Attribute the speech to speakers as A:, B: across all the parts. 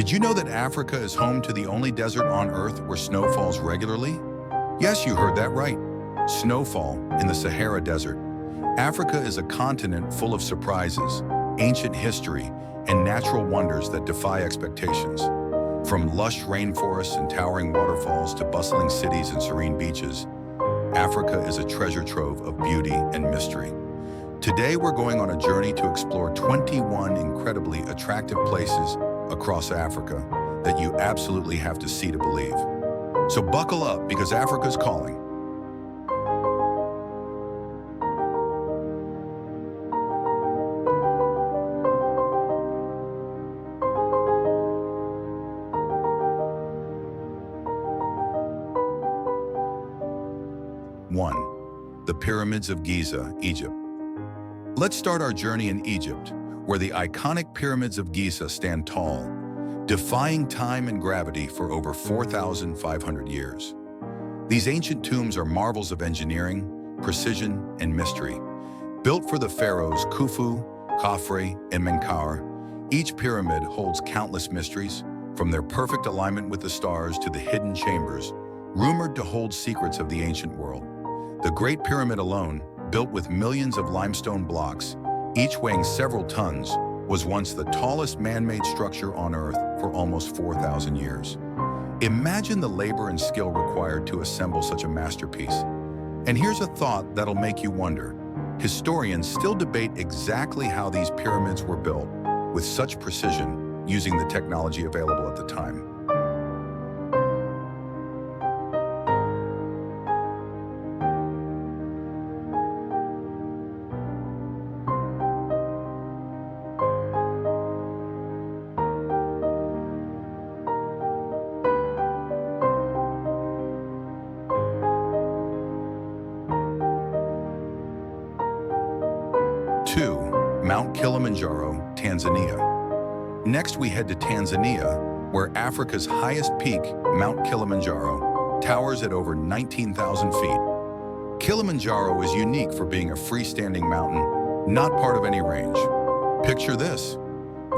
A: Did you know that Africa is home to the only desert on Earth where snow falls regularly? Yes, you heard that right. Snowfall in the Sahara Desert. Africa is a continent full of surprises, ancient history, and natural wonders that defy expectations. From lush rainforests and towering waterfalls to bustling cities and serene beaches, Africa is a treasure trove of beauty and mystery. Today, we're going on a journey to explore 21 incredibly attractive places across Africa that you absolutely have to see to believe. So buckle up, because Africa's calling. One, the Pyramids of Giza, Egypt. Let's start our journey in Egypt, where the iconic Pyramids of Giza stand tall, defying time and gravity for over 4,500 years. These ancient tombs are marvels of engineering, precision, and mystery. Built for the pharaohs Khufu, Khafre, and Menkaure, each pyramid holds countless mysteries, from their perfect alignment with the stars to the hidden chambers, rumored to hold secrets of the ancient world. The Great Pyramid alone, built with millions of limestone blocks, each weighing several tons, was once the tallest man-made structure on Earth for almost 4,000 years. Imagine the labor and skill required to assemble such a masterpiece. And here's a thought that'll make you wonder. Historians still debate exactly how these pyramids were built with such precision, using the technology available at the time. 2. Mount Kilimanjaro, Tanzania. Next, we head to Tanzania, where Africa's highest peak, Mount Kilimanjaro, towers at over 19,000 feet. Kilimanjaro is unique for being a freestanding mountain, not part of any range. Picture this.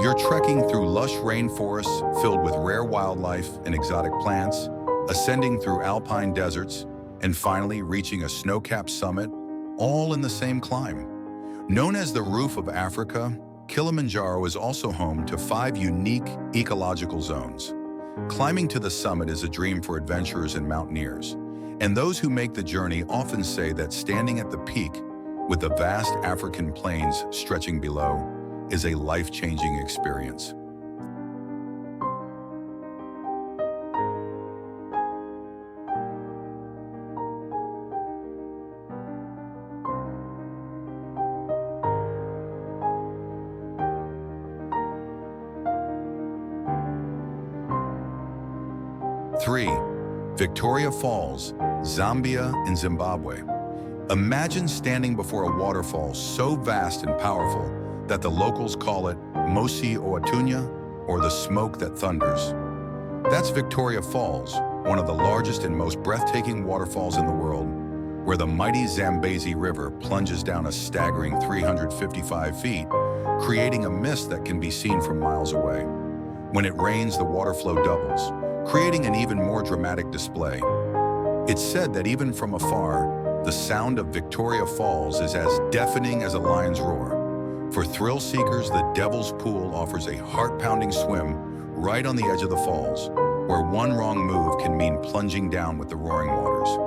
A: You're trekking through lush rainforests filled with rare wildlife and exotic plants, ascending through alpine deserts, and finally reaching a snow-capped summit, all in the same climb. Known as the Roof of Africa, Kilimanjaro is also home to 5 unique ecological zones. Climbing to the summit is a dream for adventurers and mountaineers, and those who make the journey often say that standing at the peak, with the vast African plains stretching below, is a life-changing experience. Three, Victoria Falls, Zambia in Zimbabwe. Imagine standing before a waterfall so vast and powerful that the locals call it Mosi Oatunya, or the smoke that thunders. That's Victoria Falls, one of the largest and most breathtaking waterfalls in the world, where the mighty Zambezi River plunges down a staggering 355 feet, creating a mist that can be seen from miles away. When it rains, the water flow doubles, creating an even more dramatic display. It's said that even from afar, the sound of Victoria Falls is as deafening as a lion's roar. For thrill seekers, the Devil's Pool offers a heart-pounding swim right on the edge of the falls, where one wrong move can mean plunging down with the roaring waters.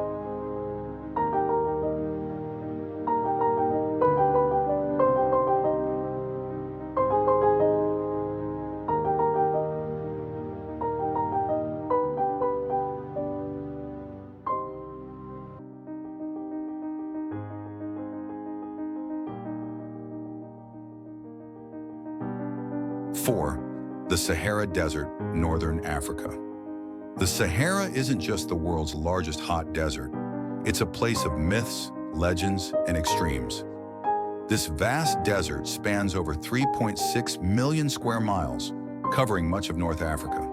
A: Four, the Sahara Desert, Northern Africa. The Sahara isn't just the world's largest hot desert. It's a place of myths, legends, and extremes. This vast desert spans over 3.6 million square miles, covering much of North Africa.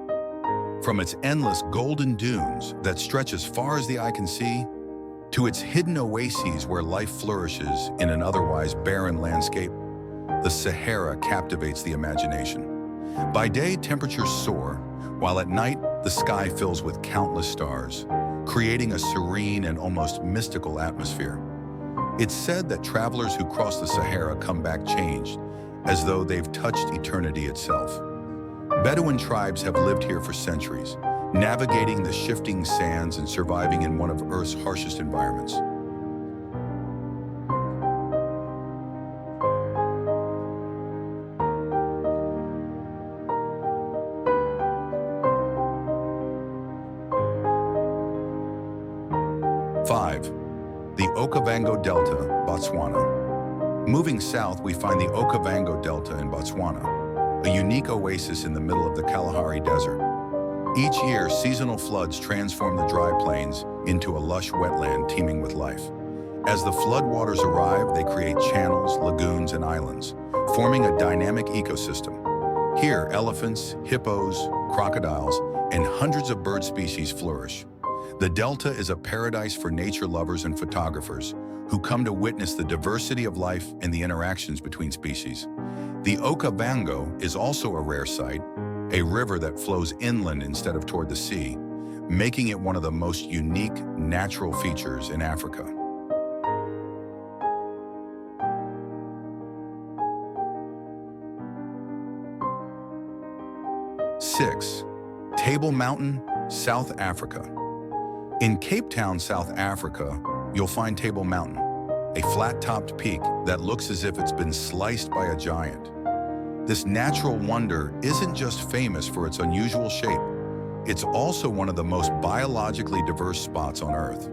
A: From its endless golden dunes that stretch as far as the eye can see, to its hidden oases where life flourishes in an otherwise barren landscape, the Sahara captivates the imagination. By day, temperatures soar, while at night, the sky fills with countless stars, creating a serene and almost mystical atmosphere. It's said that travelers who cross the Sahara come back changed, as though they've touched eternity itself. Bedouin tribes have lived here for centuries, navigating the shifting sands and surviving in one of Earth's harshest environments. Five, the Okavango Delta, Botswana. Moving south, we find the Okavango Delta in Botswana, a unique oasis in the middle of the Kalahari Desert. Each year, seasonal floods transform the dry plains into a lush wetland teeming with life. As the floodwaters arrive, they create channels, lagoons, and islands, forming a dynamic ecosystem. Here, elephants, hippos, crocodiles, and hundreds of bird species flourish. The Delta is a paradise for nature lovers and photographers who come to witness the diversity of life and the interactions between species. The Okavango is also a rare sight, a river that flows inland instead of toward the sea, making it one of the most unique natural features in Africa. Six, Table Mountain, South Africa. In Cape Town, South Africa, you'll find Table Mountain, a flat-topped peak that looks as if it's been sliced by a giant. This natural wonder isn't just famous for its unusual shape, it's also one of the most biologically diverse spots on Earth.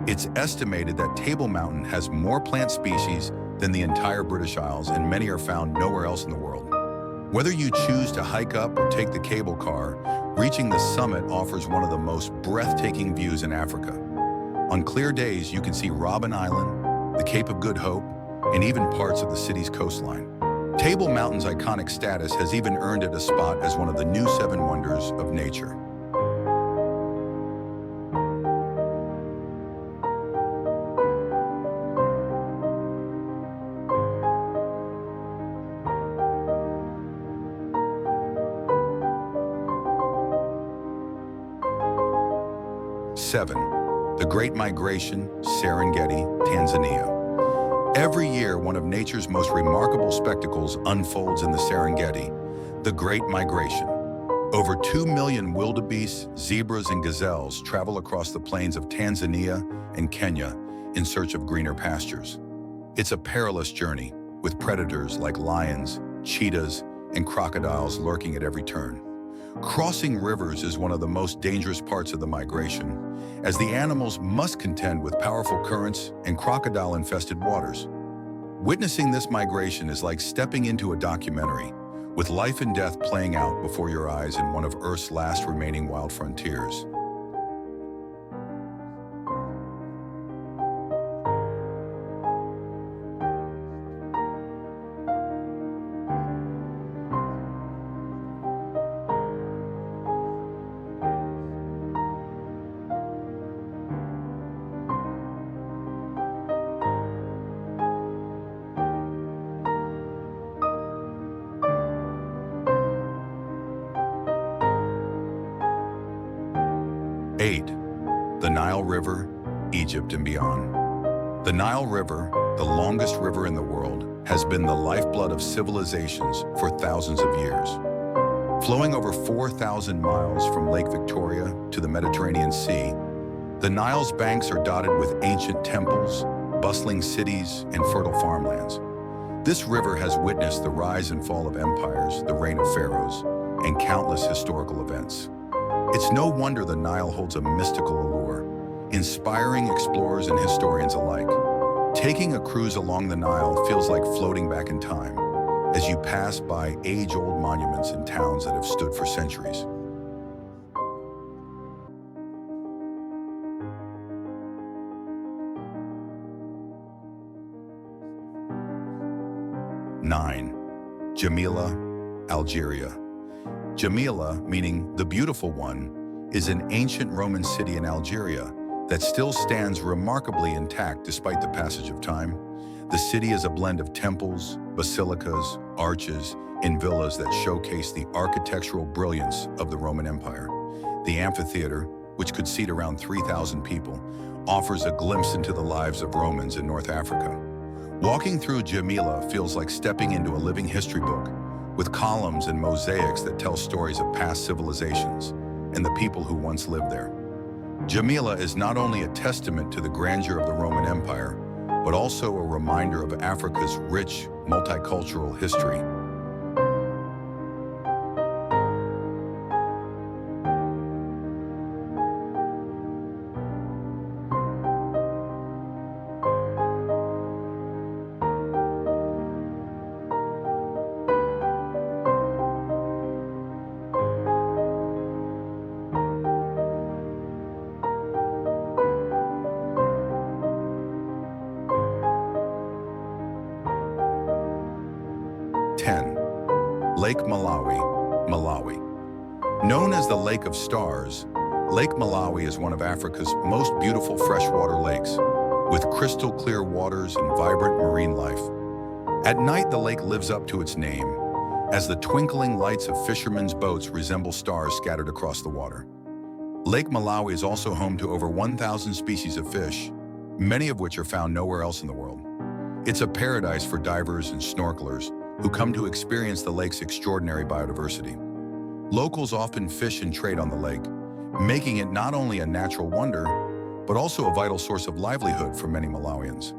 A: It's estimated that Table Mountain has more plant species than the entire British Isles, and many are found nowhere else in the world. Whether you choose to hike up or take the cable car, reaching the summit offers one of the most breathtaking views in Africa. On clear days, you can see Robben Island, the Cape of Good Hope, and even parts of the city's coastline. Table Mountain's iconic status has even earned it a spot as one of the new 7 wonders of nature. Seven, the Great Migration, Serengeti, Tanzania. Every year, one of nature's most remarkable spectacles unfolds in the Serengeti, the Great Migration. Over 2 million wildebeests, zebras, and gazelles travel across the plains of Tanzania and Kenya in search of greener pastures. It's a perilous journey, with predators like lions, cheetahs, and crocodiles lurking at every turn. Crossing rivers is one of the most dangerous parts of the migration, as the animals must contend with powerful currents and crocodile-infested waters. Witnessing this migration is like stepping into a documentary, with life and death playing out before your eyes in one of Earth's last remaining wild frontiers. Eight, the Nile River, Egypt and beyond. The Nile River, the longest river in the world, has been the lifeblood of civilizations for thousands of years. Flowing over 4,000 miles from Lake Victoria to the Mediterranean Sea, the Nile's banks are dotted with ancient temples, bustling cities, and fertile farmlands. This river has witnessed the rise and fall of empires, the reign of pharaohs, and countless historical events. It's no wonder the Nile holds a mystical allure, inspiring explorers and historians alike. Taking a cruise along the Nile feels like floating back in time, as you pass by age-old monuments in towns that have stood for centuries. Nine, Jamaa, Algeria. Jamaa, meaning the beautiful one, is an ancient Roman city in Algeria that still stands remarkably intact despite the passage of time. The city is a blend of temples, basilicas, arches, in villas that showcase the architectural brilliance of the Roman Empire. The amphitheater, which could seat around 3,000 people, offers a glimpse into the lives of Romans in North Africa. Walking through Jamaa feels like stepping into a living history book, with columns and mosaics that tell stories of past civilizations and the people who once lived there. Jamaa is not only a testament to the grandeur of the Roman Empire, but also a reminder of Africa's rich, multicultural history. Lake Malawi, Malawi. Known as the Lake of Stars, Lake Malawi is one of Africa's most beautiful freshwater lakes, with crystal clear waters and vibrant marine life. At night, the lake lives up to its name, as the twinkling lights of fishermen's boats resemble stars scattered across the water. Lake Malawi is also home to over 1,000 species of fish, many of which are found nowhere else in the world. It's a paradise for divers and snorkelers who come to experience the lake's extraordinary biodiversity. Locals often fish and trade on the lake, making it not only a natural wonder, but also a vital source of livelihood for many Malawians.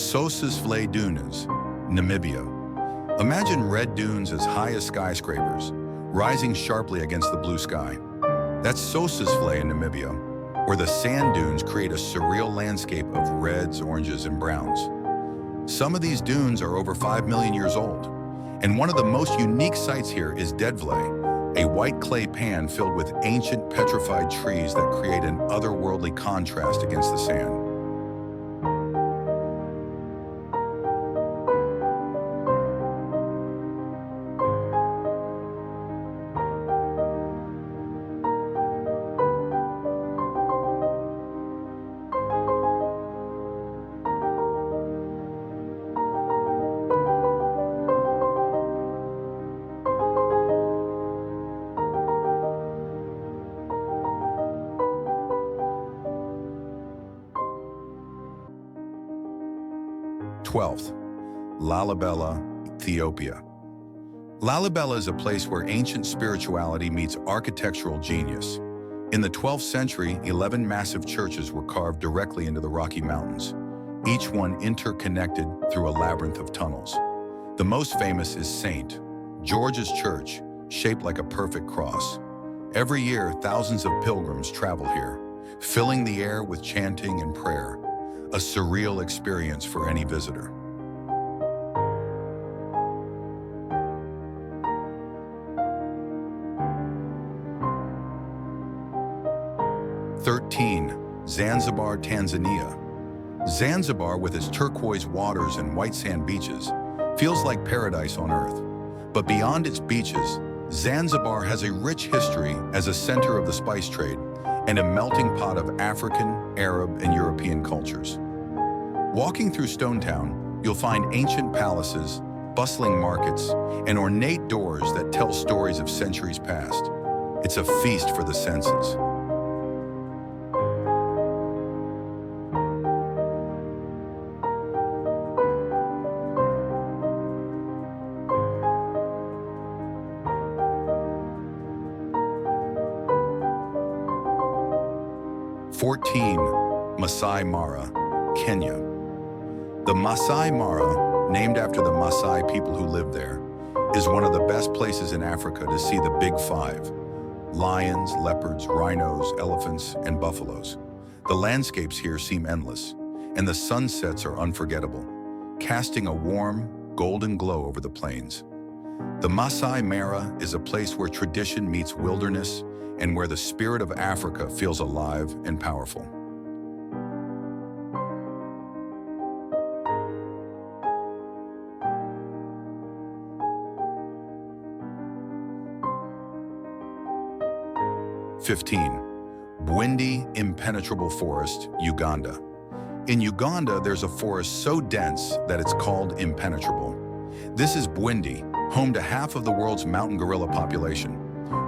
A: Sossusvlei Dunes, Namibia. Imagine red dunes as high as skyscrapers, rising sharply against the blue sky. That's Sossusvlei in Namibia, where the sand dunes create a surreal landscape of reds, oranges, and browns. Some of these dunes are over 5 million years old, and one of the most unique sites here is Dedvlei, a white clay pan filled with ancient petrified trees that create an otherworldly contrast against the sand. Twelfth, LaBella Ethiopia. LaBella is a place where ancient spirituality meets architectural genius. In the 12th century, 11 massive churches were carved directly into the Rocky Mountains, each one interconnected through a labyrinth of tunnels. The most famous is St. George's Church, shaped like a perfect cross. Every year, thousands of pilgrims travel here, filling the air with chanting and prayer, a surreal experience for any visitor. Zanzibar Tanzania. Zanzibar, with its turquoise waters and white sand beaches, feels like paradise on earth. But beyond its beaches, Zanzibar has a rich history as a center of the spice trade and a melting pot of African, Arab, and European cultures. Walking through Stone Town, you'll find ancient palaces, bustling markets, and ornate doors that tell stories of centuries past. It's a feast for the senses. Masai Mara, Kenya. The Masai Mara, named after the Masai people who live there, is one of the best places in Africa to see the Big Five: lions, leopards, rhinos, elephants, and buffaloes. The landscapes here seem endless, and the sunsets are unforgettable, casting a warm, golden glow over the plains. The Masai Mara is a place where tradition meets wilderness and where the spirit of Africa feels alive and powerful. "15. Bendy Impenetrable Forest, Uganda. In Uganda, there's a forest so dense that it's called impenetrable. This is Bendy, home to half of the world's mountain gorilla population.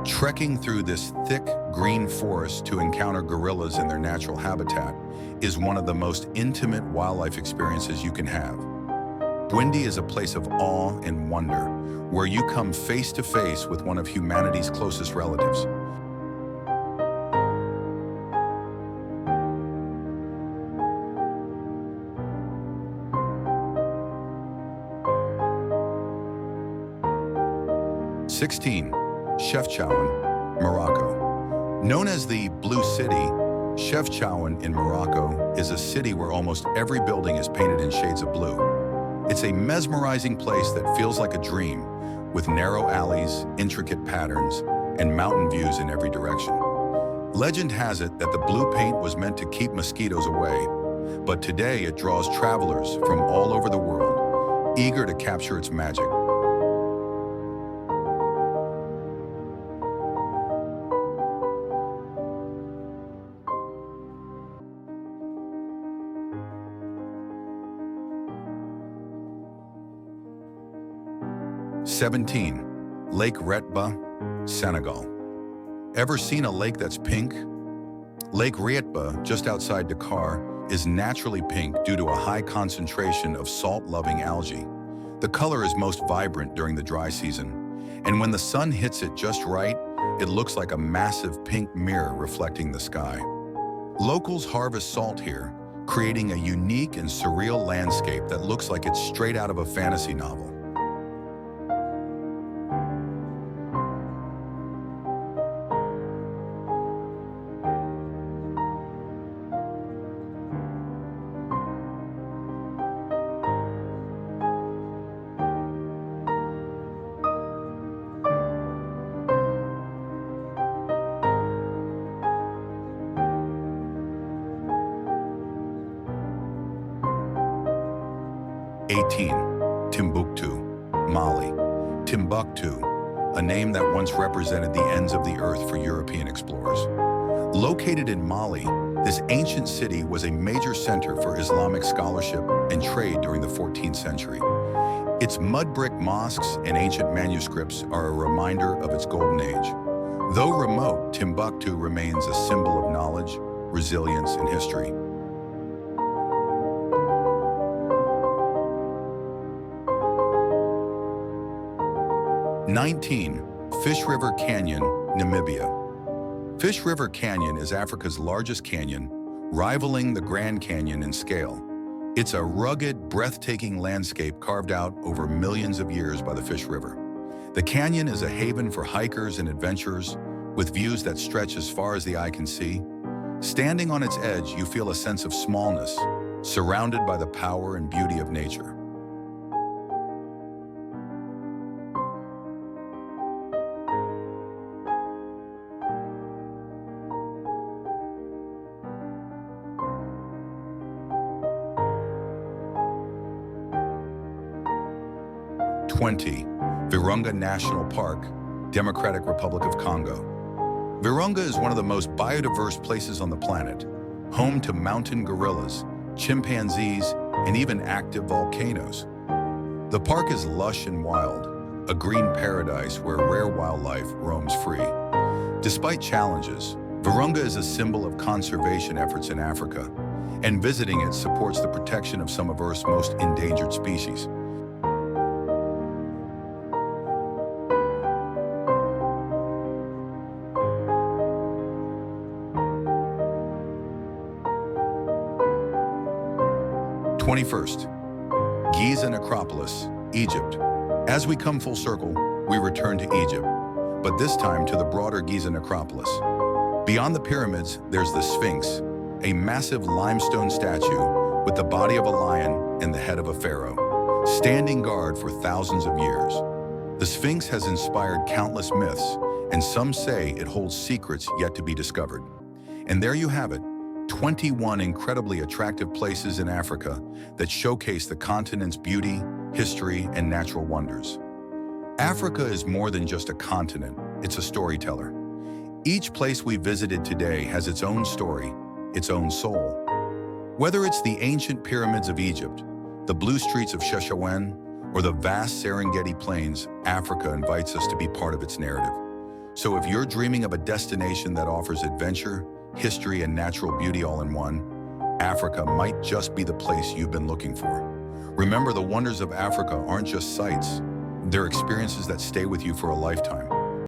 A: Trekking through this thick, green forest to encounter gorillas in their natural habitat is one of the most intimate wildlife experiences you can have. Bendy is a place of awe and wonder, where you come face to face with one of humanity's closest relatives. "16. Chefchaouen, Morocco. Known as the Blue City, Chefchaouen in Morocco is a city where almost every building is painted in shades of blue. It's a mesmerizing place that feels like a dream, with narrow alleys, intricate patterns, and mountain views in every direction. Legend has it that the blue paint was meant to keep mosquitoes away, but today it draws travelers from all over the world, eager to capture its magic. "17. Lake Retba, Senegal. Ever seen a lake that's pink? Lake Retba, just outside Dakar, is naturally pink due to a high concentration of salt-loving algae. The color is most vibrant during the dry season, and when the sun hits it just right, it looks like a massive pink mirror reflecting the sky. Locals harvest salt here, creating a unique and surreal landscape that looks like it's straight out of a fantasy novel. "18. Timbuktu, Mali. Timbuktu, a name that once represented the ends of the earth for European explorers. Located in Mali, this ancient city was a major center for Islamic scholarship and trade during the 14th century. Its mud brick mosques and ancient manuscripts are a reminder of its golden age. Though remote, Timbuktu remains a symbol of knowledge, resilience, and history. "19. Fish River Canyon, Namibia. Fish River Canyon is Africa's largest canyon, rivaling the Grand Canyon in scale. It's a rugged, breathtaking landscape carved out over millions of years by the Fish River. The canyon is a haven for hikers and adventurers, with views that stretch as far as the eye can see. Standing on its edge, you feel a sense of smallness, surrounded by the power and beauty of nature. "20. Virunga National Park, Democratic Republic of Congo. Virunga is one of the most biodiverse places on the planet, home to mountain gorillas, chimpanzees, and even active volcanoes. The park is lush and wild, a green paradise where rare wildlife roams free. Despite challenges, Virunga is a symbol of conservation efforts in Africa, and visiting it supports the protection of some of Earth's most endangered species. "21st. Giza Necropolis, Egypt. As we come full circle, we return to Egypt, but this time to the broader Giza Necropolis. Beyond the pyramids, there's the Sphinx, a massive limestone statue with the body of a lion and the head of a pharaoh, standing guard for thousands of years. The Sphinx has inspired countless myths and some say it holds secrets yet to be discovered. And there you have it, 21 incredibly attractive places in Africa that showcase the continent's beauty, history, and natural wonders. Africa is more than just a continent, it's a storyteller. Each place we visited today has its own story, its own soul. Whether it's the ancient pyramids of Egypt, the blue streets of Chefchaouen, or the vast Serengeti plains, Africa invites us to be part of its narrative. So if you're dreaming of a destination that offers adventure, history, and natural beauty all in one, Africa might just be the place you've been looking for. Remember, the wonders of Africa aren't just sights, they're experiences that stay with you for a lifetime.